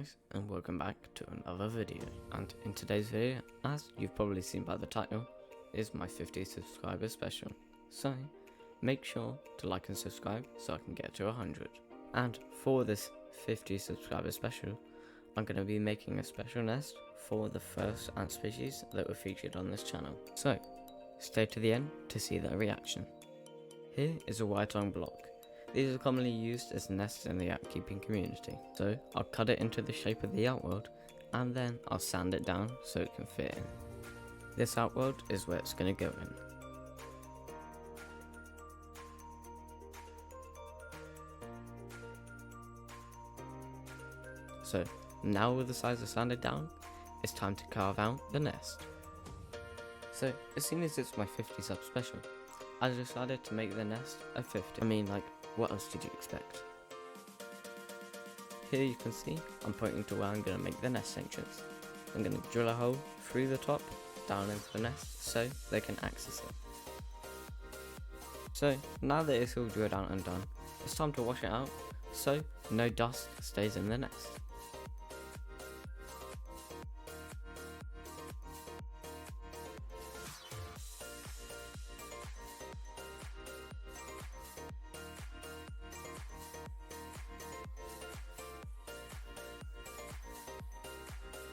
guys, and welcome back to another video. And in today's video, as you've probably seen by the title, is my 50 subscriber special. So make sure to like and subscribe so I can get to 100. And for this 50 subscriber special, I'm going to be making a special nest for the first ant species that were featured on this channel. So stay to the end to see their reaction. Here is a white tongue block. These are commonly used as nests in the ant keeping community. So I'll cut it into the shape of the outworld and then I'll sand it down so it can fit in. This outworld is where it's going to go in. So now with the sides sanded down, it's time to carve out the nest. So as soon as it's my 50 sub special, I decided to make the nest a 50. I mean, like, what else did you expect? Here you can see I'm pointing to where I'm going to make the nest entrance. I'm going to drill a hole through the top down into the nest so they can access it. So now that it's all drilled out and done, it's time to wash it out so no dust stays in the nest.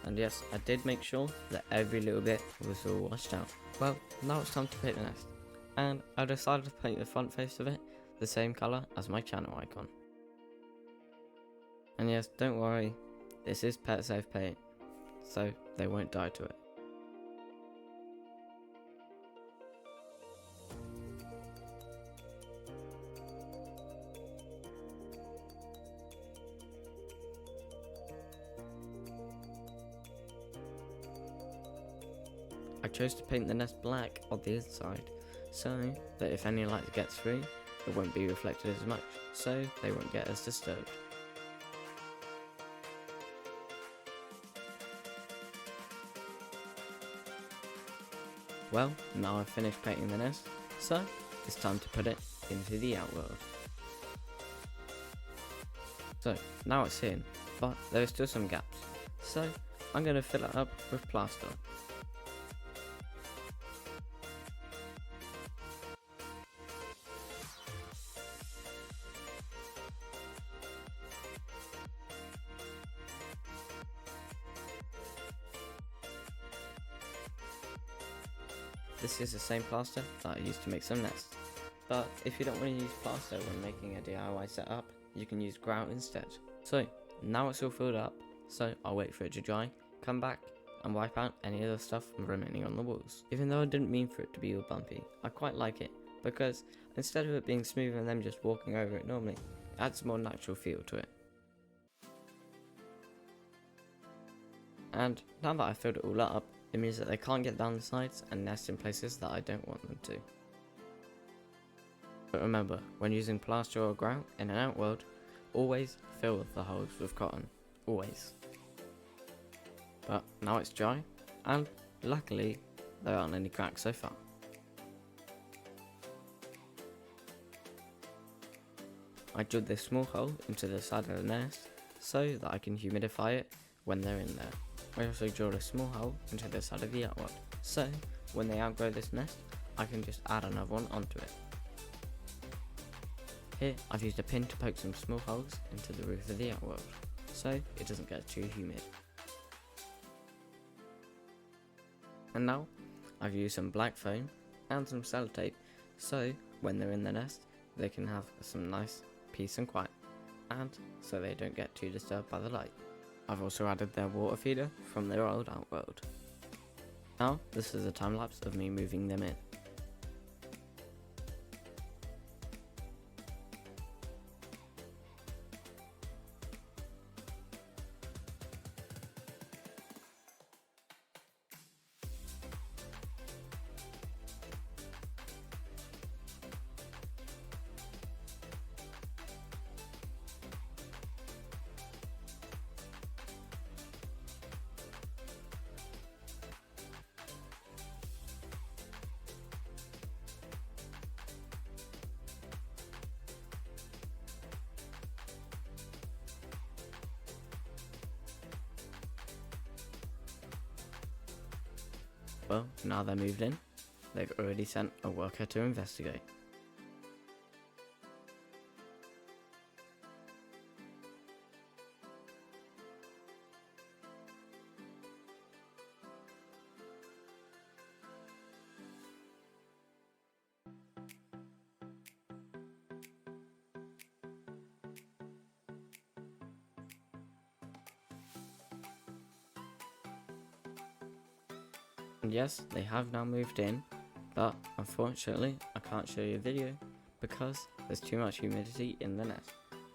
And yes, I did make sure that every little bit was all washed out. Well, now it's time to paint the nest, and I decided to paint the front face of it the same colour as my channel icon. And yes, don't worry, this is pet safe paint, so they won't die to it. I chose to paint the nest black on the inside, so that if any light gets through, it won't be reflected as much, so they won't get as disturbed. Well, now I've finished painting the nest, so it's time to put it into the outworld. So now it's in, but there are still some gaps, so I'm going to fill it up with plaster. This is the same plaster that I used to make some nests, but if you don't want to use plaster when making a DIY setup, you can use grout instead. So now it's all filled up, so I'll wait for it to dry, come back and wipe out any of the stuff remaining on the walls. Even though I didn't mean for it to be all bumpy, I quite like it, because instead of it being smooth and them just walking over it normally, it adds a more natural feel to it. And now that I've filled it all up, it means that they can't get down the sides and nest in places that I don't want them to. But remember, when using plaster or grout in an outworld, always fill the holes with cotton. Always. But now it's dry, and luckily there aren't any cracks so far. I drilled this small hole into the side of the nest so that I can humidify it when they're in there. I also drilled a small hole into the side of the outworld, so when they outgrow this nest, I can just add another one onto it. Here, I've used a pin to poke some small holes into the roof of the outworld, so it doesn't get too humid. And now, I've used some black foam and some sellotape, so when they're in the nest, they can have some nice peace and quiet, and so they don't get too disturbed by the light. I've also added their water feeder from their old outworld. Now, this is a time lapse of me moving them in. Well, now they're moved in, they've already sent a worker to investigate. And yes, they have now moved in, but unfortunately I can't show you a video because there's too much humidity in the nest.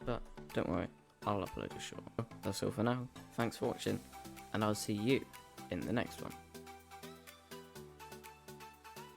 But don't worry, I'll upload a short. That's all for now. Thanks for watching, and I'll see you in the next one.